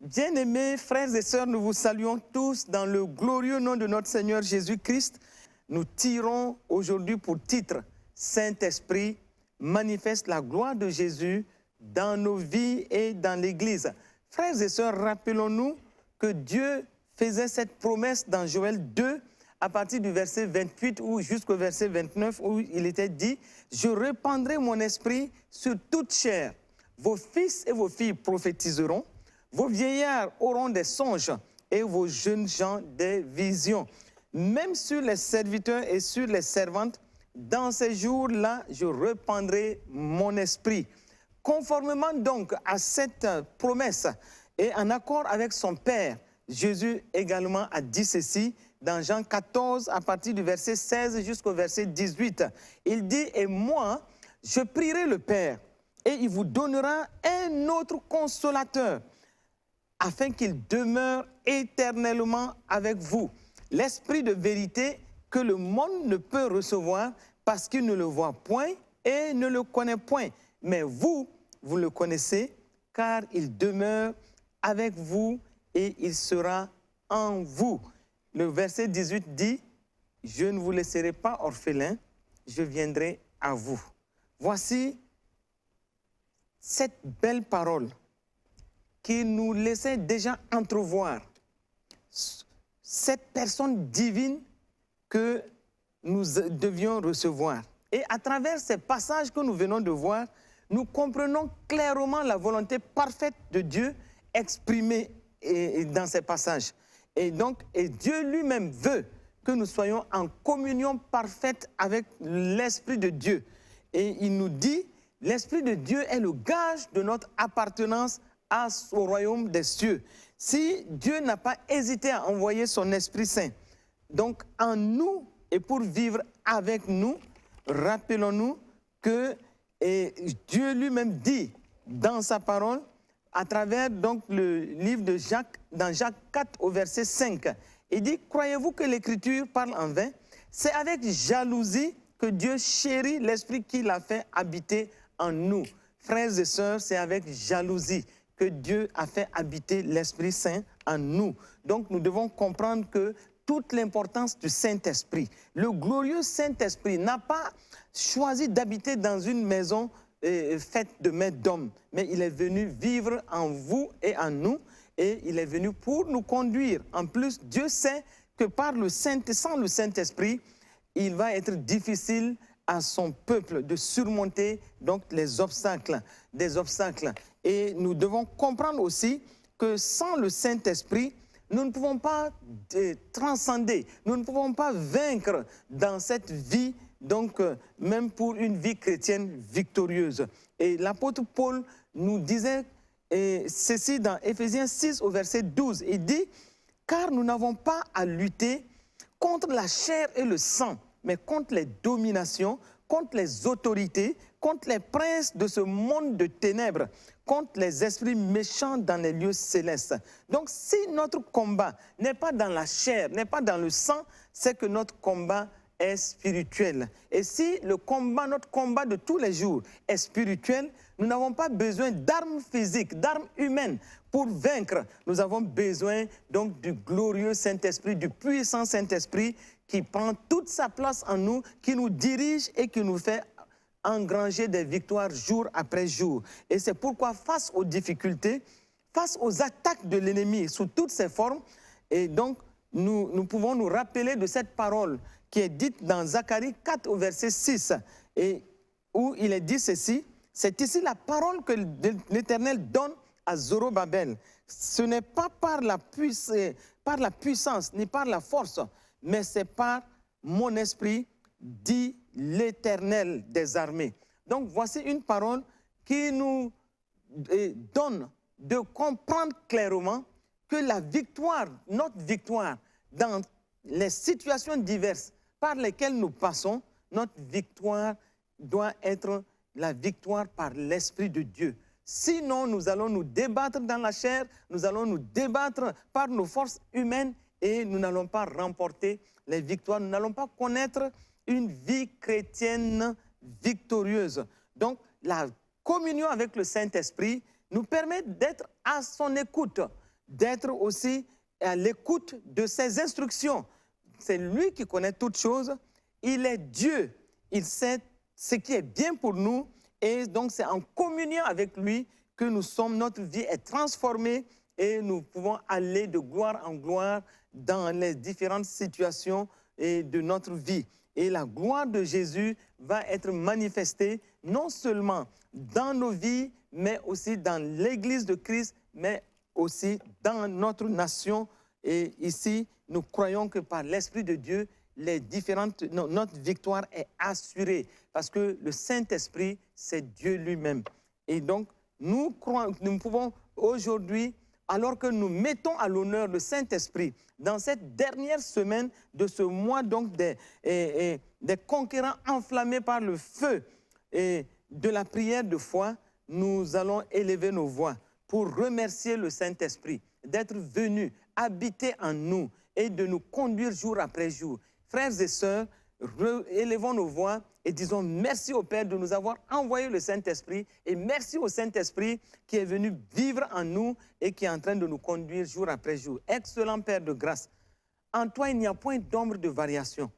Bien-aimés frères et sœurs, nous vous saluons tous dans le glorieux nom de notre Seigneur Jésus-Christ. Nous tirons aujourd'hui pour titre « Saint-Esprit, manifeste la gloire de Jésus dans nos vies et dans l'Église ». Frères et sœurs, rappelons-nous que Dieu faisait cette promesse dans Joël 2, à partir du verset 28 jusqu'au verset 29, où il était dit « Je répandrai mon esprit sur toute chair. Vos fils et vos filles prophétiseront. Vos vieillards auront des songes et vos jeunes gens des visions. Même sur les serviteurs et sur les servantes, dans ces jours-là, je répandrai mon esprit. » Conformément donc à cette promesse et en accord avec son Père, Jésus également a dit ceci dans Jean 14, à partir du verset 16 jusqu'au verset 18. Il dit « Et moi, je prierai le Père, et il vous donnera un autre consolateur, afin qu'il demeure éternellement avec vous. L'esprit de vérité que le monde ne peut recevoir parce qu'il ne le voit point et ne le connaît point. Mais vous, vous le connaissez, car il demeure avec vous et il sera en vous. » Le verset 18 dit, « Je ne vous laisserai pas orphelins, je viendrai à vous. » Voici cette belle parole qui nous laissait déjà entrevoir cette personne divine que nous devions recevoir. Et à travers ces passages que nous venons de voir, nous comprenons clairement la volonté parfaite de Dieu exprimée dans ces passages. Et donc, Dieu lui-même veut que nous soyons en communion parfaite avec l'Esprit de Dieu. Et il nous dit, l'Esprit de Dieu est le gage de notre appartenance au royaume des cieux. Si Dieu n'a pas hésité à envoyer son Esprit Saint, donc en nous et pour vivre avec nous, rappelons-nous que Dieu lui-même dit dans sa parole, à travers donc le livre de Jacques, dans Jacques 4 au verset 5, il dit « Croyez-vous que l'Écriture parle en vain? C'est avec jalousie que Dieu chérit l'Esprit qu'il a fait habiter en nous. » Frères et sœurs, c'est avec jalousie que Dieu a fait habiter l'Esprit Saint en nous. Donc nous devons comprendre que toute l'importance du Saint-Esprit, le glorieux Saint-Esprit n'a pas choisi d'habiter dans une maison faite de mains d'hommes, mais il est venu vivre en vous et en nous, et il est venu pour nous conduire. En plus, Dieu sait que sans le Saint-Esprit, il va être difficile à son peuple de surmonter donc des obstacles. Et nous devons comprendre aussi que sans le Saint-Esprit, nous ne pouvons pas transcender, nous ne pouvons pas vaincre dans cette vie, donc même pour une vie chrétienne victorieuse. Et l'apôtre Paul nous disait ceci dans Éphésiens 6 au verset 12. Il dit « Car nous n'avons pas à lutter contre la chair et le sang, mais contre les dominations, contre les autorités, contre les princes de ce monde de ténèbres, contre les esprits méchants dans les lieux célestes. » Donc si notre combat n'est pas dans la chair, n'est pas dans le sang, c'est que notre combat est spirituel. Et si notre combat de tous les jours est spirituel, nous n'avons pas besoin d'armes physiques, d'armes humaines pour vaincre. Nous avons besoin donc du glorieux Saint-Esprit, du puissant Saint-Esprit qui prend toute sa place en nous, qui nous dirige et qui nous fait engranger des victoires jour après jour. Et c'est pourquoi face aux difficultés, face aux attaques de l'ennemi sous toutes ses formes, et donc nous pouvons nous rappeler de cette parole qui est dite dans Zacharie 4 au verset 6, et où il est dit ceci, c'est ici la parole que l'Éternel donne à Zorobabel. Ce n'est pas par la puissance ni par la force, mais c'est par mon esprit, dit l'Éternel des armées. Donc voici une parole qui nous donne de comprendre clairement que la victoire, notre victoire dans les situations diverses par lesquelles nous passons, notre victoire doit être la victoire par l'Esprit de Dieu. Sinon, nous allons nous débattre dans la chair, nous allons nous débattre par nos forces humaines et nous n'allons pas remporter les victoires, nous n'allons pas connaître une vie chrétienne victorieuse. Donc, la communion avec le Saint-Esprit nous permet d'être à son écoute, d'être aussi à l'écoute de ses instructions. C'est lui qui connaît toutes choses. Il est Dieu. Il sait ce qui est bien pour nous. Et donc, c'est en communion avec lui que notre vie est transformée et nous pouvons aller de gloire en gloire dans les différentes situations de notre vie. Et la gloire de Jésus va être manifestée non seulement dans nos vies, mais aussi dans l'Église de Christ, mais aussi dans notre nation. Et ici, nous croyons que par l'Esprit de Dieu, notre victoire est assurée. Parce que le Saint-Esprit, c'est Dieu lui-même. Et donc, nous pouvons aujourd'hui, alors que nous mettons à l'honneur le Saint-Esprit, dans cette dernière semaine de ce mois donc des conquérants enflammés par le feu et de la prière de foi, nous allons élever nos voix pour remercier le Saint-Esprit d'être venu habiter en nous et de nous conduire jour après jour. Frères et sœurs, élevons nos voix et disons merci au Père de nous avoir envoyé le Saint-Esprit et merci au Saint-Esprit qui est venu vivre en nous et qui est en train de nous conduire jour après jour. Excellent Père de grâce, en toi il n'y a point d'ombre de variation.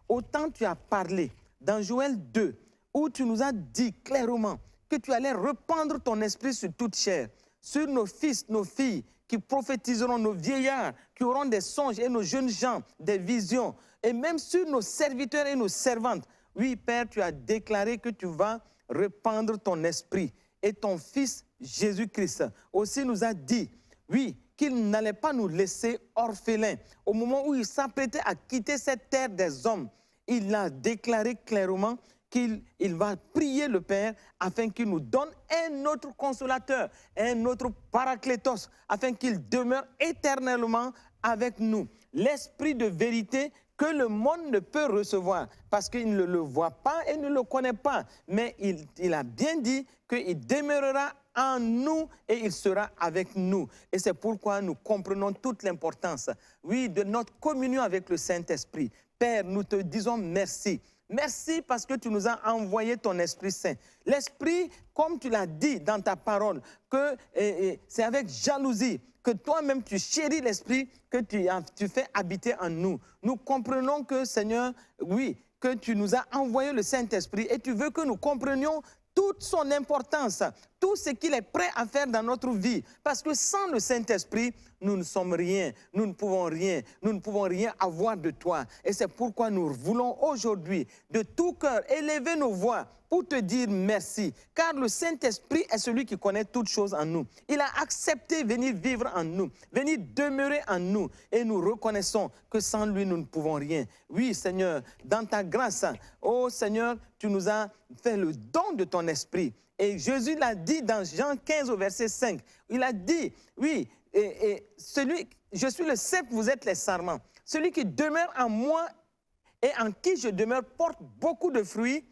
Autant tu as parlé dans Joël 2, où tu nous as dit clairement que tu allais répandre ton esprit sur toute chair, sur nos fils, nos filles, qui prophétiseront, nos vieillards, qui auront des songes, et nos jeunes gens, des visions, et même sur nos serviteurs et nos servantes. Oui, Père, tu as déclaré que tu vas répandre ton esprit. Et ton Fils, Jésus-Christ, aussi nous a dit, oui, qu'il n'allait pas nous laisser orphelins. Au moment où il s'apprêtait à quitter cette terre des hommes, il a déclaré clairement qu'il va prier le Père afin qu'il nous donne un autre consolateur, un autre paraclétos, afin qu'il demeure éternellement avec nous. L'esprit de vérité que le monde ne peut recevoir parce qu'il ne le voit pas et ne le connaît pas. Mais il a bien dit qu'il demeurera en nous et il sera avec nous. Et c'est pourquoi nous comprenons toute l'importance, oui, de notre communion avec le Saint-Esprit. Père, nous te disons merci. Merci parce que tu nous as envoyé ton Esprit Saint. L'Esprit, comme tu l'as dit dans ta parole, que c'est avec jalousie que toi-même tu chéris l'Esprit que tu fais habiter en nous. Nous comprenons que, Seigneur, oui, que tu nous as envoyé le Saint-Esprit et tu veux que nous comprenions toute son importance, tout ce qu'il est prêt à faire dans notre vie. Parce que sans le Saint-Esprit, nous ne sommes rien, nous ne pouvons rien avoir de toi. Et c'est pourquoi nous voulons aujourd'hui, de tout cœur, élever nos voix pour te dire merci. Car le Saint-Esprit est celui qui connaît toutes choses en nous. Il a accepté venir vivre en nous, venir demeurer en nous. Et nous reconnaissons que sans lui, nous ne pouvons rien. Oui, Seigneur, dans ta grâce, oh Seigneur, tu nous as fait le don de ton Esprit. Et Jésus l'a dit dans Jean 15 au verset 5. Il a dit, oui, je suis le cep, vous êtes les sarments. Celui qui demeure en moi et en qui je demeure porte beaucoup de fruits,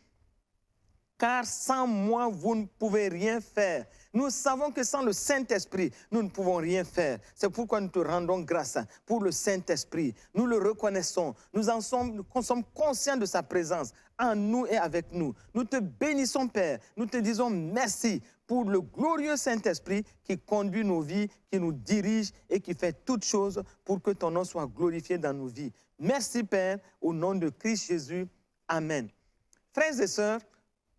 car sans moi, vous ne pouvez rien faire. Nous savons que sans le Saint-Esprit, nous ne pouvons rien faire. C'est pourquoi nous te rendons grâce pour le Saint-Esprit. Nous le reconnaissons. Nous sommes conscients de sa présence en nous et avec nous. Nous te bénissons, Père. Nous te disons merci pour le glorieux Saint-Esprit qui conduit nos vies, qui nous dirige et qui fait toutes choses pour que ton nom soit glorifié dans nos vies. Merci, Père, au nom de Christ Jésus. Amen. Frères et sœurs,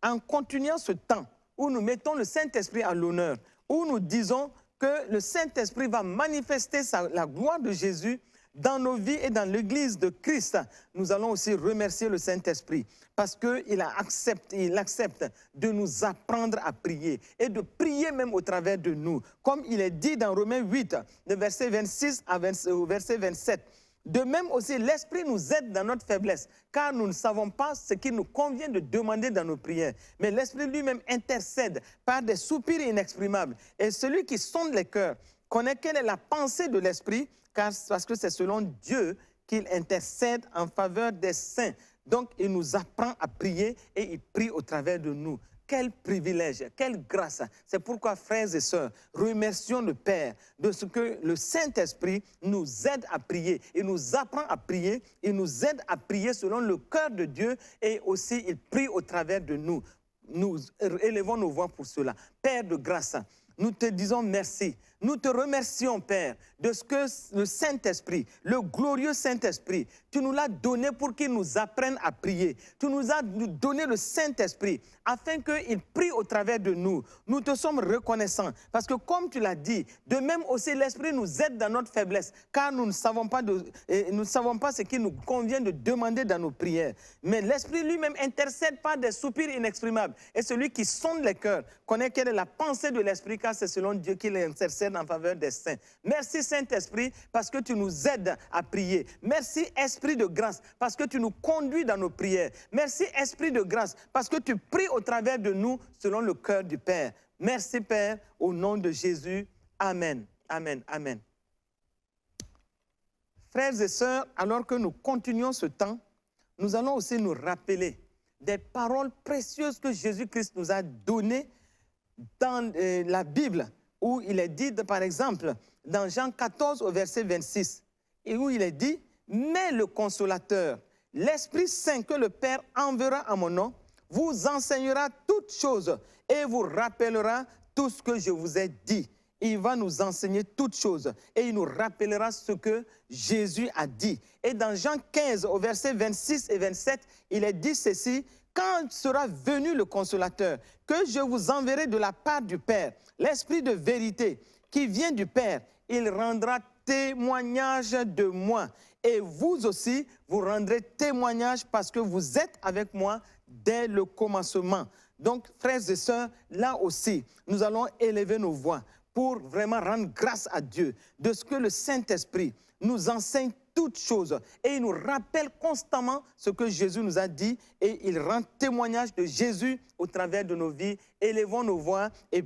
en continuant ce temps où nous mettons le Saint-Esprit à l'honneur, où nous disons que le Saint-Esprit va manifester la gloire de Jésus dans nos vies et dans l'Église de Christ, nous allons aussi remercier le Saint-Esprit parce qu'il accepte de nous apprendre à prier et de prier même au travers de nous. Comme il est dit dans Romains 8, de verset 26 au verset 27. De même aussi, l'Esprit nous aide dans notre faiblesse, car nous ne savons pas ce qu'il nous convient de demander dans nos prières. Mais l'Esprit lui-même intercède par des soupirs inexprimables. Et celui qui sonde les cœurs connaît quelle est la pensée de l'Esprit, parce que c'est selon Dieu qu'il intercède en faveur des saints. Donc, il nous apprend à prier et il prie au travers de nous. Quel privilège, quelle grâce. C'est pourquoi, frères et sœurs, remercions le Père de ce que le Saint-Esprit nous aide à prier. Il nous apprend à prier, il nous aide à prier selon le cœur de Dieu et aussi il prie au travers de nous. Nous élevons nos voix pour cela. Père de grâce, nous te disons merci Nous te remercions, Père, de ce que le Saint-Esprit, le glorieux Saint-Esprit, tu nous l'as donné pour qu'il nous apprenne à prier. Tu nous as donné le Saint-Esprit afin qu'il prie au travers de nous. Nous te sommes reconnaissants parce que comme tu l'as dit, de même aussi l'Esprit nous aide dans notre faiblesse car nous ne savons pas ce qu'il nous convient de demander dans nos prières. Mais l'Esprit lui-même intercède par des soupirs inexprimables. Et celui qui sonde les cœurs connaît quelle est la pensée de l'Esprit car c'est selon Dieu qu'il intercède en faveur des saints. Merci Saint-Esprit parce que tu nous aides à prier. Merci Esprit de grâce parce que tu nous conduis dans nos prières. Merci Esprit de grâce parce que tu pries au travers de nous selon le cœur du Père. Merci Père, au nom de Jésus. Amen. Amen. Amen. Frères et sœurs, alors que nous continuons ce temps, nous allons aussi nous rappeler des paroles précieuses que Jésus-Christ nous a données dans la Bible, où il est dit, par exemple, dans Jean 14, au verset 26, et où il est dit, « Mais le Consolateur, l'Esprit Saint que le Père enverra en mon nom, vous enseignera toutes choses et vous rappellera tout ce que je vous ai dit. » Il va nous enseigner toutes choses et il nous rappellera ce que Jésus a dit. Et dans Jean 15, au verset 26 et 27, il est dit ceci, « Quand sera venu le Consolateur, que je vous enverrai de la part du Père, l'Esprit de vérité qui vient du Père, il rendra témoignage de moi. Et vous aussi, vous rendrez témoignage parce que vous êtes avec moi dès le commencement. » Donc, frères et sœurs, là aussi, nous allons élever nos voix pour vraiment rendre grâce à Dieu de ce que le Saint-Esprit nous enseigne toutes choses et il nous rappelle constamment ce que Jésus nous a dit et il rend témoignage de Jésus au travers de nos vies. Élevons nos voix et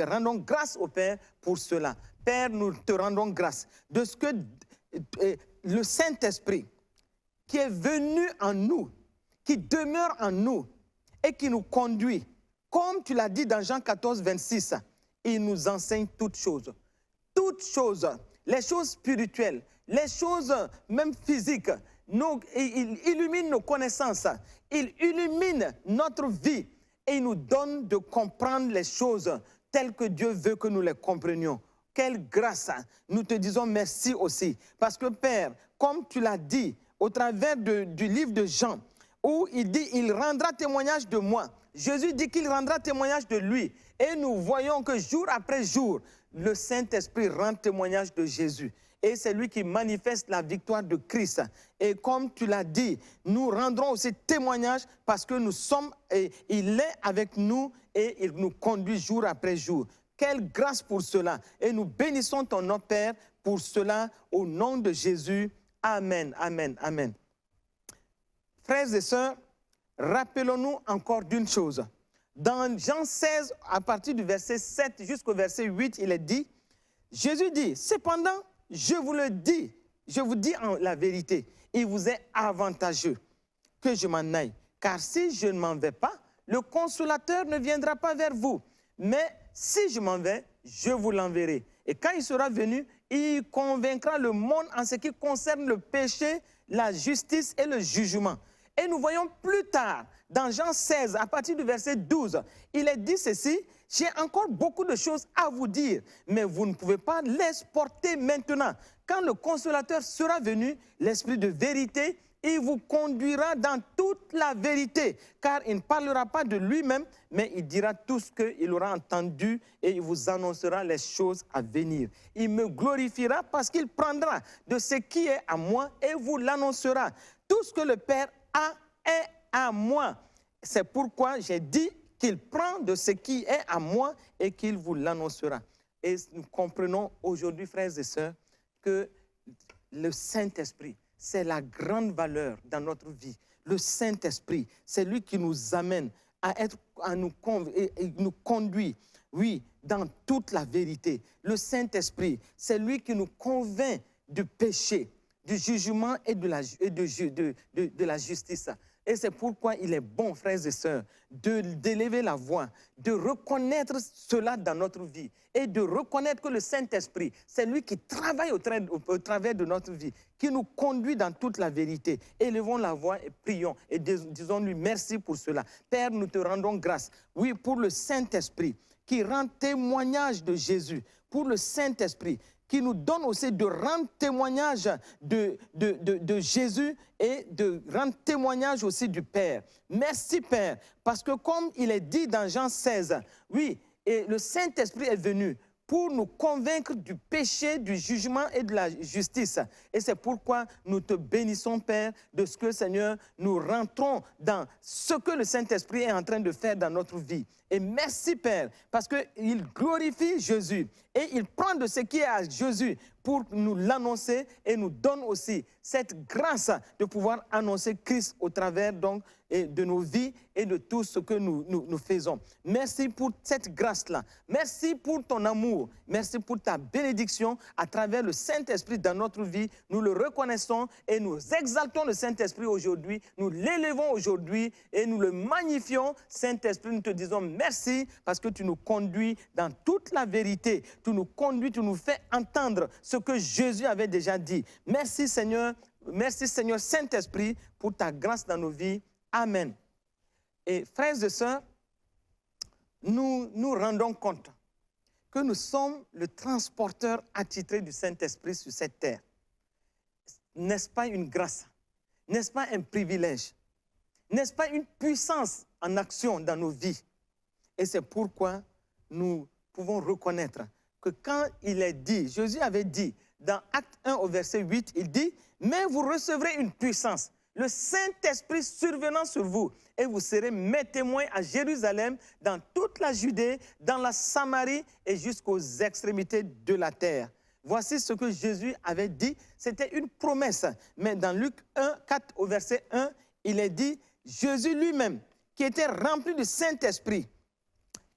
rendons grâce au Père pour cela. Père, nous te rendons grâce de ce que le Saint-Esprit qui est venu en nous, qui demeure en nous et qui nous conduit, comme tu l'as dit dans Jean 14, 26, il nous enseigne toutes choses. Toutes choses, les choses spirituelles, les choses même physiques. Il illumine nos connaissances, il illumine notre vie et il nous donne de comprendre les choses telles que Dieu veut que nous les comprenions. Quelle grâce! Nous te disons merci aussi. Parce que Père, comme tu l'as dit au travers du livre de Jean, où il dit, il rendra témoignage de moi. Jésus dit qu'il rendra témoignage de lui. Et nous voyons que jour après jour, le Saint-Esprit rend témoignage de Jésus. Et c'est lui qui manifeste la victoire de Christ. Et comme tu l'as dit, nous rendrons aussi témoignage parce que nous sommes, et il est avec nous et il nous conduit jour après jour. Quelle grâce pour cela. Et nous bénissons ton nom, Père, pour cela, au nom de Jésus. Amen, amen, amen. Frères et sœurs, rappelons-nous encore d'une chose. Dans Jean 16, à partir du verset 7 jusqu'au verset 8, il est dit, Jésus dit, cependant, je vous le dis, je vous dis en la vérité, il vous est avantageux que je m'en aille. Car si je ne m'en vais pas, le Consolateur ne viendra pas vers vous. Mais si je m'en vais, je vous l'enverrai. Et quand il sera venu, il convaincra le monde en ce qui concerne le péché, la justice et le jugement. Et nous voyons plus tard, dans Jean 16, à partir du verset 12, il est dit ceci, « J'ai encore beaucoup de choses à vous dire, mais vous ne pouvez pas les porter maintenant. Quand le Consolateur sera venu, l'Esprit de vérité, il vous conduira dans toute la vérité, car il ne parlera pas de lui-même, mais il dira tout ce qu'il aura entendu et il vous annoncera les choses à venir. Il me glorifiera parce qu'il prendra de ce qui est à moi et vous l'annoncera. Tout ce que le Père a est à moi. C'est pourquoi j'ai dit qu'il prend de ce qui est à moi et qu'il vous l'annoncera. » Et nous comprenons aujourd'hui, frères et sœurs, que le Saint-Esprit, c'est la grande valeur dans notre vie. Le Saint-Esprit, c'est lui qui nous amène à nous conduit, oui, dans toute la vérité. Le Saint-Esprit, c'est lui qui nous convainc du péché, du jugement et de la justice. Et c'est pourquoi il est bon, frères et sœurs, d'élever la voix, de reconnaître cela dans notre vie et de reconnaître que le Saint-Esprit, c'est lui qui travaille au travers de notre vie, qui nous conduit dans toute la vérité. Élevons la voix et prions et disons-lui merci pour cela. Père, nous te rendons grâce, oui, pour le Saint-Esprit qui rend témoignage de Jésus, pour le Saint-Esprit, qui nous donne aussi de rendre témoignage de Jésus et de rendre témoignage aussi du Père. Merci Père, parce que comme il est dit dans Jean 16, oui, et le Saint-Esprit est venu pour nous convaincre du péché, du jugement et de la justice. Et c'est pourquoi nous te bénissons, Père, de ce que, Seigneur, nous rentrons dans ce que le Saint-Esprit est en train de faire dans notre vie. Et merci, Père, parce qu'il glorifie Jésus et il prend de ce qui est à Jésus pour nous l'annoncer et nous donne aussi cette grâce de pouvoir annoncer Christ au travers donc de nos vies et de tout ce que nous faisons. Merci pour cette grâce-là. Merci pour ton amour. Merci pour ta bénédiction à travers le Saint-Esprit dans notre vie. Nous le reconnaissons et nous exaltons le Saint-Esprit aujourd'hui. Nous l'élevons aujourd'hui et nous le magnifions. Saint-Esprit, nous te disons merci parce que tu nous conduis dans toute la vérité. Tu nous conduis, tu nous fais entendre ce que Jésus avait déjà dit. Merci Seigneur Saint-Esprit pour ta grâce dans nos vies. Amen. Et frères et sœurs, nous nous rendons compte que nous sommes le transporteur attitré du Saint-Esprit sur cette terre. N'est-ce pas une grâce? N'est-ce pas un privilège? N'est-ce pas une puissance en action dans nos vies? Et c'est pourquoi nous pouvons reconnaître que quand il est dit, Jésus avait dit, dans Acte 1 au verset 8, il dit, « Mais vous recevrez une puissance, le Saint-Esprit survenant sur vous, et vous serez mes témoins à Jérusalem, dans toute la Judée, dans la Samarie et jusqu'aux extrémités de la terre. » Voici ce que Jésus avait dit, c'était une promesse. Mais dans Luc 1, 4 au verset 1, il est dit, Jésus lui-même, qui était rempli du Saint-Esprit,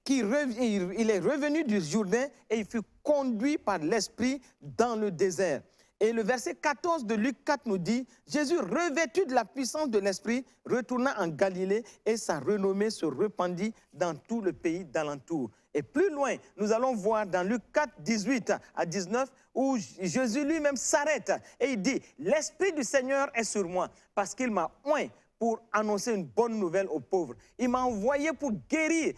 il est revenu du Jourdain et il fut conduit par l'Esprit dans le désert. Et le verset 14 de Luc 4 nous dit, Jésus, revêtu de la puissance de l'Esprit, retourna en Galilée et sa renommée se répandit dans tout le pays d'alentour. Et plus loin, nous allons voir dans Luc 4, 18 à 19, où Jésus lui-même s'arrête et il dit, l'Esprit du Seigneur est sur moi parce qu'il m'a oint pour annoncer une bonne nouvelle aux pauvres. Il m'a envoyé pour guérir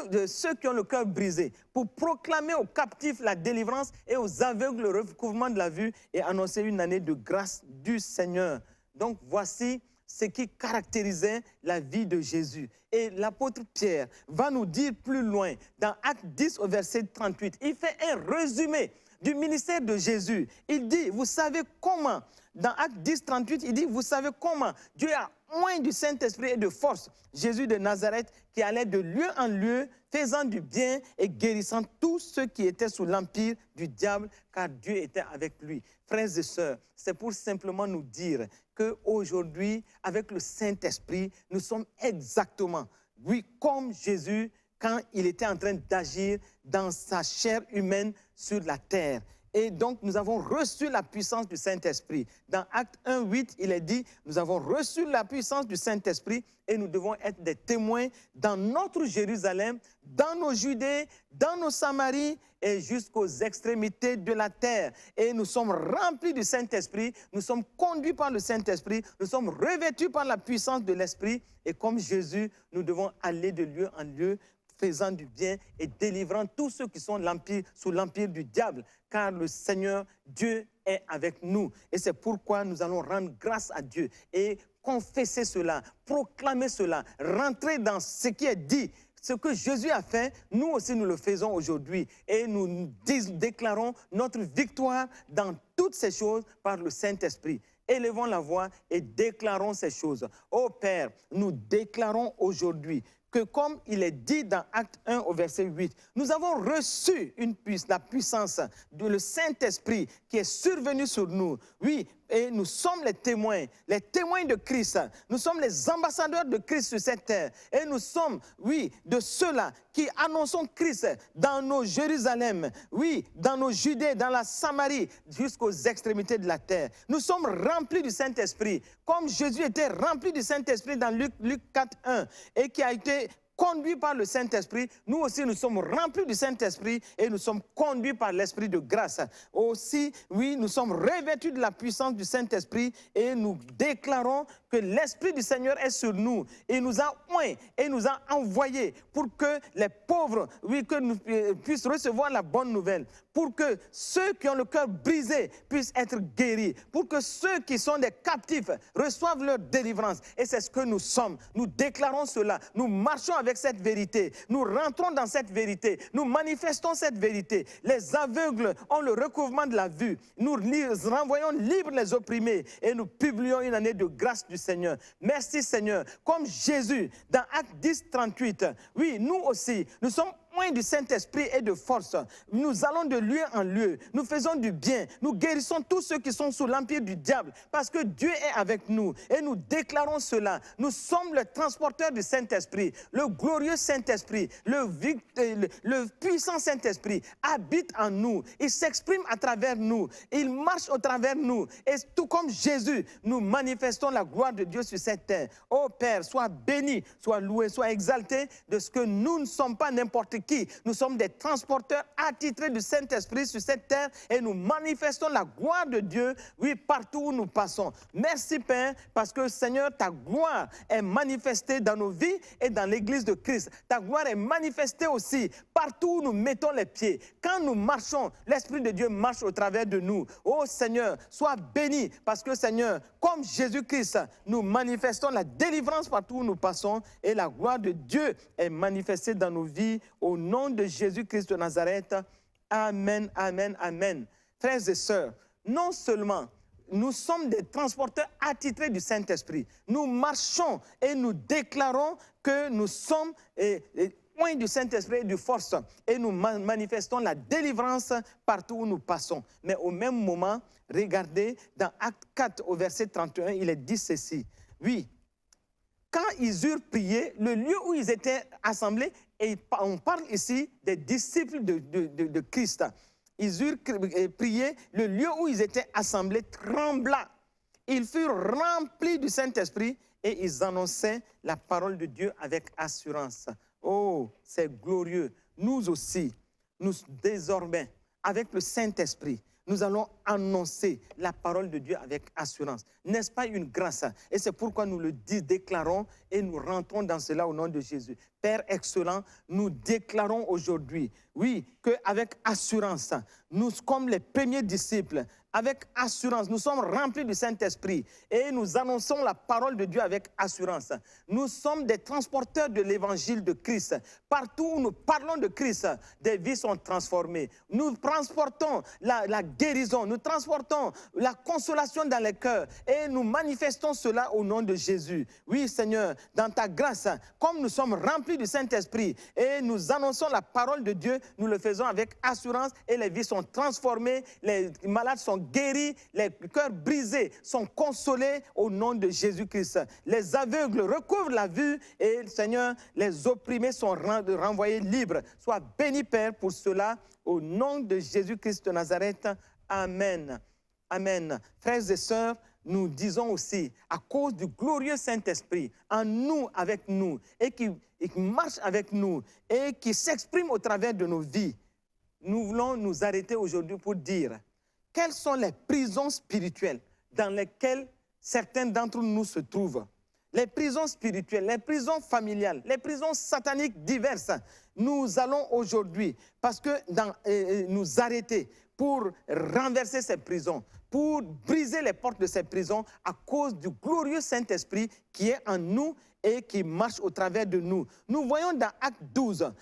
de ceux qui ont le cœur brisé, pour proclamer aux captifs la délivrance et aux aveugles le recouvrement de la vue et annoncer une année de grâce du Seigneur. Donc voici ce qui caractérisait la vie de Jésus. Et l'apôtre Pierre va nous dire plus loin, dans Acte 10 au verset 38, il fait un résumé du ministère de Jésus. Il dit, vous savez comment, dans Acte 10, 38, il dit, vous savez comment Dieu a oint du Saint-Esprit et de force Jésus de Nazareth qui allait de lieu en lieu, faisant du bien et guérissant tous ceux qui étaient sous l'empire du diable, car Dieu était avec lui. Frères et sœurs, c'est pour simplement nous dire qu'aujourd'hui, avec le Saint-Esprit, nous sommes exactement, oui, comme Jésus, quand il était en train d'agir dans sa chair humaine sur la terre. Et donc, nous avons reçu la puissance du Saint-Esprit. Dans Acte 1, 8, il est dit, nous avons reçu la puissance du Saint-Esprit et nous devons être des témoins dans notre Jérusalem, dans nos Judées, dans nos Samaries et jusqu'aux extrémités de la terre. Et nous sommes remplis du Saint-Esprit, nous sommes conduits par le Saint-Esprit, nous sommes revêtus par la puissance de l'Esprit. Et comme Jésus, nous devons aller de lieu en lieu, faisant du bien et délivrant tous ceux qui sont sous l'empire du diable, car le Seigneur, Dieu est avec nous. Et c'est pourquoi nous allons rendre grâce à Dieu et confesser cela, proclamer cela, rentrer dans ce qui est dit. Ce que Jésus a fait, nous aussi nous le faisons aujourd'hui. Et nous déclarons notre victoire dans toutes ces choses par le Saint-Esprit. Élevons la voix et déclarons ces choses. Ô Père, nous déclarons aujourd'hui que comme il est dit dans Acte 1 au verset 8, nous avons reçu la puissance du Saint-Esprit qui est survenu sur nous. Oui, et nous sommes les témoins de Christ. Nous sommes les ambassadeurs de Christ sur cette terre. Et nous sommes, oui, de ceux-là qui annonçons Christ dans nos Jérusalem, oui, dans nos Judées, dans la Samarie, jusqu'aux extrémités de la terre. Nous sommes remplis du Saint-Esprit, comme Jésus était rempli du Saint-Esprit dans Luc 4, 1, et qui a été conduits par le Saint-Esprit, nous aussi nous sommes remplis du Saint-Esprit et nous sommes conduits par l'Esprit de grâce. Aussi, oui, nous sommes revêtus de la puissance du Saint-Esprit et nous déclarons que l'Esprit du Seigneur est sur nous. Il nous a oints et nous a envoyés pour que les pauvres, oui, que nous puissent recevoir la bonne nouvelle, pour que ceux qui ont le cœur brisé puissent être guéris, pour que ceux qui sont des captifs reçoivent leur délivrance. Et c'est ce que nous sommes. Nous déclarons cela. Nous marchons avec cette vérité. Nous rentrons dans cette vérité. Nous manifestons cette vérité. Les aveugles ont le recouvrement de la vue. Nous renvoyons libres les opprimés et nous publions une année de grâce du Seigneur. Merci Seigneur. Comme Jésus, dans Acte 10, 38, oui, nous aussi, nous sommes oints du Saint-Esprit et de force. Nous allons de lieu en lieu. Nous faisons du bien. Nous guérissons tous ceux qui sont sous l'empire du diable parce que Dieu est avec nous. Et nous déclarons cela. Nous sommes le transporteur du Saint-Esprit. Le glorieux Saint-Esprit, le puissant Saint-Esprit habite en nous. Il s'exprime à travers nous. Il marche au travers nous. Et tout comme Jésus, nous manifestons la gloire de Dieu sur cette terre. Ô Père, sois béni, sois loué, sois exalté de ce que nous ne sommes pas n'importe qui. Nous sommes des transporteurs attitrés du Saint-Esprit sur cette terre et nous manifestons la gloire de Dieu, oui, partout où nous passons. Merci Père, parce que Seigneur, ta gloire est manifestée dans nos vies et dans l'Église de Christ. Ta gloire est manifestée aussi partout où nous mettons les pieds. Quand nous marchons, l'Esprit de Dieu marche au travers de nous. Oh Seigneur, sois béni, parce que Seigneur, comme Jésus-Christ, nous manifestons la délivrance partout où nous passons et la gloire de Dieu est manifestée dans nos vies. Au nom de Jésus-Christ de Nazareth, Amen, Amen, Amen. Frères et sœurs, non seulement nous sommes des transporteurs attitrés du Saint-Esprit, nous marchons et nous déclarons que nous sommes oints du Saint-Esprit et de force et nous manifestons la délivrance partout où nous passons. Mais au même moment, regardez, dans Acte 4 au verset 31, il est dit ceci. Oui, quand ils eurent prié, le lieu où ils étaient assemblés, et on parle ici des disciples de Christ. Ils eurent prié, le lieu où ils étaient assemblés trembla. Ils furent remplis du Saint-Esprit et ils annonçaient la parole de Dieu avec assurance. Oh, c'est glorieux. Nous aussi, nous désormais, avec le Saint-Esprit, nous allons annoncer la parole de Dieu avec assurance. N'est-ce pas une grâce? Et c'est pourquoi nous le déclarons et nous rentrons dans cela au nom de Jésus. Père excellent, nous déclarons aujourd'hui, oui, qu'avec assurance, nous, comme les premiers disciples, avec assurance, nous sommes remplis du Saint-Esprit et nous annonçons la parole de Dieu avec assurance. Nous sommes des transporteurs de l'évangile de Christ. Partout où nous parlons de Christ, des vies sont transformées. Nous transportons la guérison, nous transportons la consolation dans les cœurs et nous manifestons cela au nom de Jésus. Oui, Seigneur, dans ta grâce, comme nous sommes remplis du Saint-Esprit et nous annonçons la parole de Dieu, nous le faisons avec assurance et les vies sont transformées, les malades sont guéris, les cœurs brisés sont consolés au nom de Jésus-Christ. Les aveugles recouvrent la vue et, Seigneur, les opprimés sont renvoyés libres. Sois béni, Père, pour cela, au nom de Jésus-Christ de Nazareth. Amen. Amen. Frères et sœurs, nous disons aussi, à cause du glorieux Saint-Esprit, en nous, avec nous, et qui marche avec nous, et qui s'exprime au travers de nos vies, nous voulons nous arrêter aujourd'hui pour dire quelles sont les prisons spirituelles dans lesquelles certains d'entre nous se trouvent. Les prisons spirituelles, les prisons familiales, les prisons sataniques diverses. Nous allons aujourd'hui, parce que nous arrêter pour renverser ces prisons, pour briser les portes de ces prisons à cause du glorieux Saint-Esprit qui est en nous et qui marche au travers de nous. Nous voyons dans Acte 12,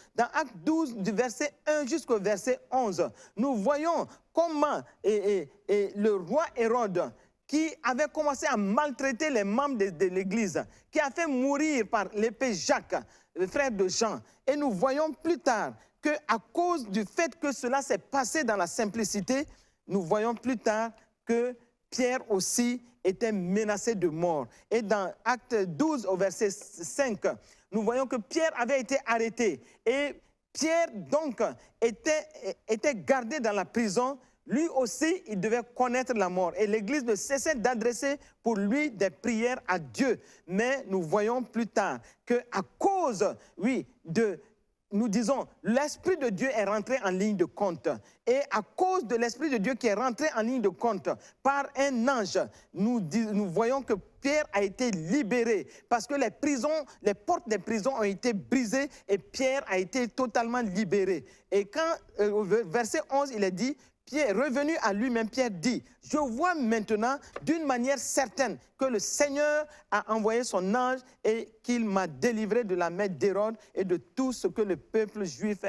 du verset 1 jusqu'au verset 11, nous voyons comment le roi Hérode, qui avait commencé à maltraiter les membres de l'Église, qui a fait mourir par l'épée Jacques, le frère de Jean. Et nous voyons plus tard qu'à cause du fait que cela s'est passé dans la simplicité, nous voyons plus tard que Pierre aussi était menacé de mort. Et dans Acte 12 au verset 5, nous voyons que Pierre avait été arrêté. Et Pierre donc était gardé dans la prison lui aussi, il devait connaître la mort. Et l'Église ne cessait d'adresser pour lui des prières à Dieu. Mais nous voyons plus tard qu'à cause, oui, nous disons, l'Esprit de Dieu est rentré en ligne de compte. Et à cause de l'Esprit de Dieu qui est rentré en ligne de compte par un ange, nous voyons que Pierre a été libéré parce que les portes des prisons ont été brisées et Pierre a été totalement libéré. Et quand, au verset 11, il est dit, Pierre, revenu à lui-même, Pierre dit, je vois maintenant d'une manière certaine que le Seigneur a envoyé son ange et qu'il m'a délivré de la main d'Hérode et de tout ce que le peuple juif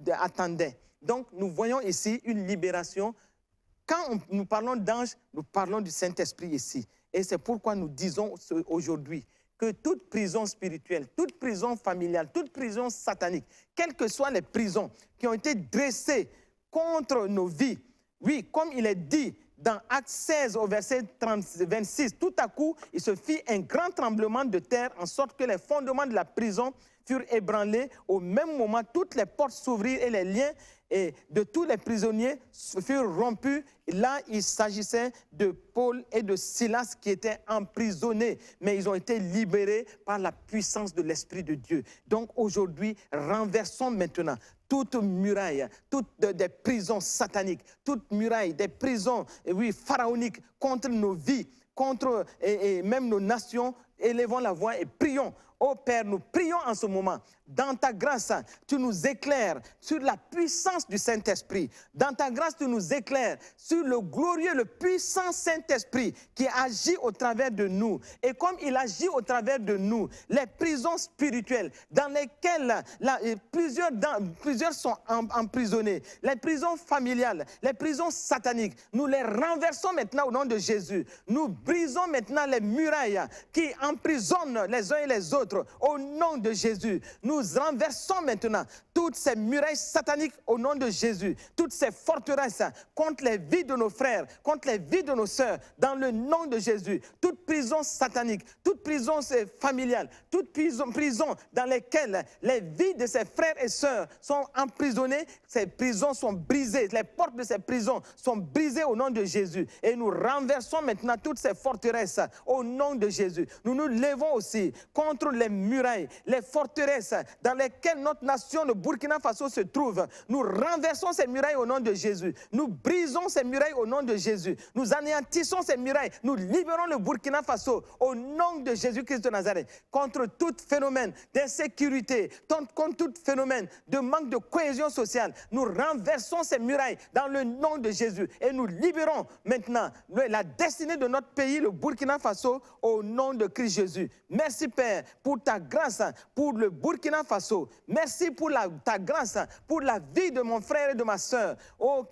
attendait. Donc, nous voyons ici une libération. Quand nous parlons d'ange, nous parlons du Saint-Esprit ici. Et c'est pourquoi nous disons aujourd'hui que toute prison spirituelle, toute prison familiale, toute prison satanique, quelles que soient les prisons qui ont été dressées contre nos vies. Oui, comme il est dit dans Actes 16 au verset 26, tout à coup, il se fit un grand tremblement de terre en sorte que les fondements de la prison furent ébranlés. Au même moment, toutes les portes s'ouvrirent et les liens de tous les prisonniers furent rompus. Et là, il s'agissait de Paul et de Silas qui étaient emprisonnés, mais ils ont été libérés par la puissance de l'Esprit de Dieu. Donc aujourd'hui, renversons maintenant toute muraille, toutes des prisons sataniques, toute muraille, des prisons, oui, pharaoniques contre nos vies, contre et même nos nations. Élevons la voix et prions. Ô Père, nous prions en ce moment. Dans ta grâce, tu nous éclaires sur la puissance du Saint-Esprit. Dans ta grâce, tu nous éclaires sur le glorieux, le puissant Saint-Esprit qui agit au travers de nous. Et comme il agit au travers de nous, les prisons spirituelles dans lesquelles plusieurs sont emprisonnés, les prisons familiales, les prisons sataniques, nous les renversons maintenant au nom de Jésus. Nous brisons maintenant les murailles qui emprisonnent les uns et les autres au nom de Jésus. Nous renversons maintenant toutes ces murailles sataniques au nom de Jésus, toutes ces forteresses contre les vies de nos frères, contre les vies de nos sœurs, dans le nom de Jésus. Toute prison satanique, toute prison familiale, toute prison dans lesquelles les vies de ces frères et sœurs sont emprisonnées, ces prisons sont brisées, les portes de ces prisons sont brisées au nom de Jésus. Et nous renversons maintenant toutes ces forteresses au nom de Jésus. Nous nous levons aussi contre les murailles, les forteresses dans lesquelles notre nation, le Burkina Faso, se trouve. Nous renversons ces murailles au nom de Jésus. Nous brisons ces murailles au nom de Jésus. Nous anéantissons ces murailles. Nous libérons le Burkina Faso au nom de Jésus-Christ de Nazareth. Contre tout phénomène d'insécurité, contre tout phénomène de manque de cohésion sociale, nous renversons ces murailles dans le nom de Jésus. Et nous libérons maintenant la destinée de notre pays, le Burkina Faso, au nom de Christ Jésus. Merci Père pour ta grâce, pour le Burkina Faso. Merci pour ta grâce, pour la vie de mon frère et de ma sœur. Oh,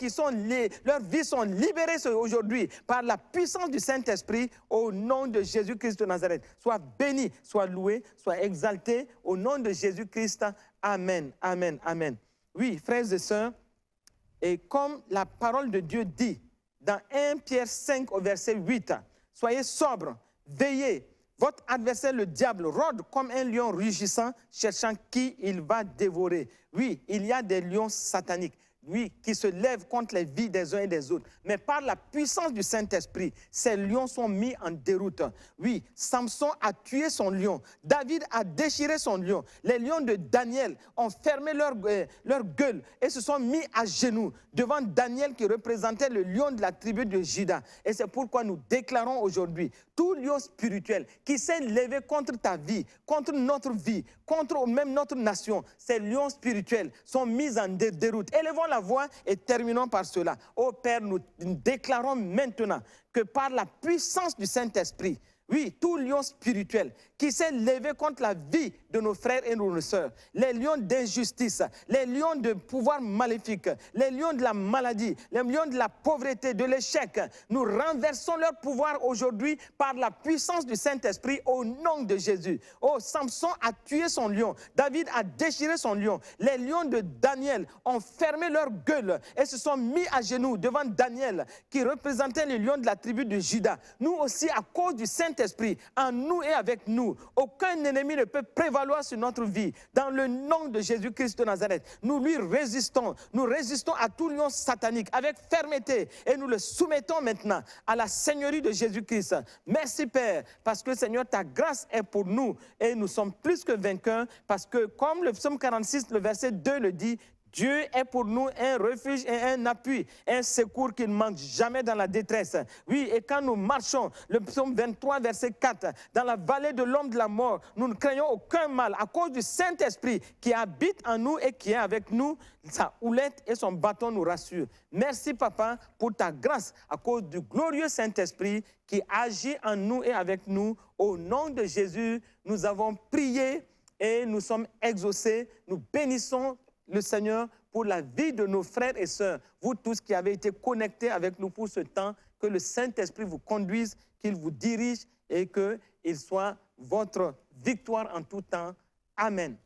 leurs vies sont libérées aujourd'hui par la puissance du Saint-Esprit au nom de Jésus-Christ de Nazareth. Sois béni, sois loué, sois exalté au nom de Jésus-Christ. Amen, amen, amen. Oui, frères et sœurs, et comme la parole de Dieu dit dans 1 Pierre 5 au verset 8, soyez sobres, veillez. Votre adversaire, le diable, rôde comme un lion rugissant, cherchant qui il va dévorer. Oui, il y a des lions sataniques, oui, qui se lèvent contre les vies des uns et des autres. Mais par la puissance du Saint-Esprit, ces lions sont mis en déroute. Oui, Samson a tué son lion. David a déchiré son lion. Les lions de Daniel ont fermé leur gueule et se sont mis à genoux devant Daniel qui représentait le lion de la tribu de Juda. Et c'est pourquoi nous déclarons aujourd'hui, tout lion spirituel qui s'est levé contre ta vie, contre notre vie, contre même notre nation, ces lions spirituels sont mis en déroute. Élevons la voix et terminons par cela. Ô Père, nous déclarons maintenant que par la puissance du Saint-Esprit, oui, tout lion spirituel qui s'est levé contre la vie de nos frères et de nos sœurs, les lions d'injustice, les lions de pouvoir maléfique, les lions de la maladie, les lions de la pauvreté, de l'échec, nous renversons leur pouvoir aujourd'hui par la puissance du Saint-Esprit au nom de Jésus. Oh, Samson a tué son lion, David a déchiré son lion, les lions de Daniel ont fermé leur gueule et se sont mis à genoux devant Daniel qui représentait les lions de la tribu de Juda. Nous aussi, à cause du Saint-Esprit, Saint-Esprit en nous et avec nous. Aucun ennemi ne peut prévaloir sur notre vie. Dans le nom de Jésus-Christ de Nazareth, nous lui résistons. Nous résistons à tout lion satanique avec fermeté et nous le soumettons maintenant à la Seigneurie de Jésus-Christ. Merci Père, parce que Seigneur, ta grâce est pour nous et nous sommes plus que vainqueurs parce que comme le psaume 46, le verset 2 le dit, Dieu est pour nous un refuge et un appui, un secours qui ne manque jamais dans la détresse. Oui, et quand nous marchons, le psaume 23, verset 4, dans la vallée de l'ombre de la mort, nous ne craignons aucun mal à cause du Saint-Esprit qui habite en nous et qui est avec nous. Sa houlette et son bâton nous rassurent. Merci, Papa, pour ta grâce à cause du glorieux Saint-Esprit qui agit en nous et avec nous. Au nom de Jésus, nous avons prié et nous sommes exaucés. Nous bénissons le Seigneur pour la vie de nos frères et sœurs, vous tous qui avez été connectés avec nous pour ce temps, que le Saint-Esprit vous conduise, qu'il vous dirige et qu'il soit votre victoire en tout temps. Amen.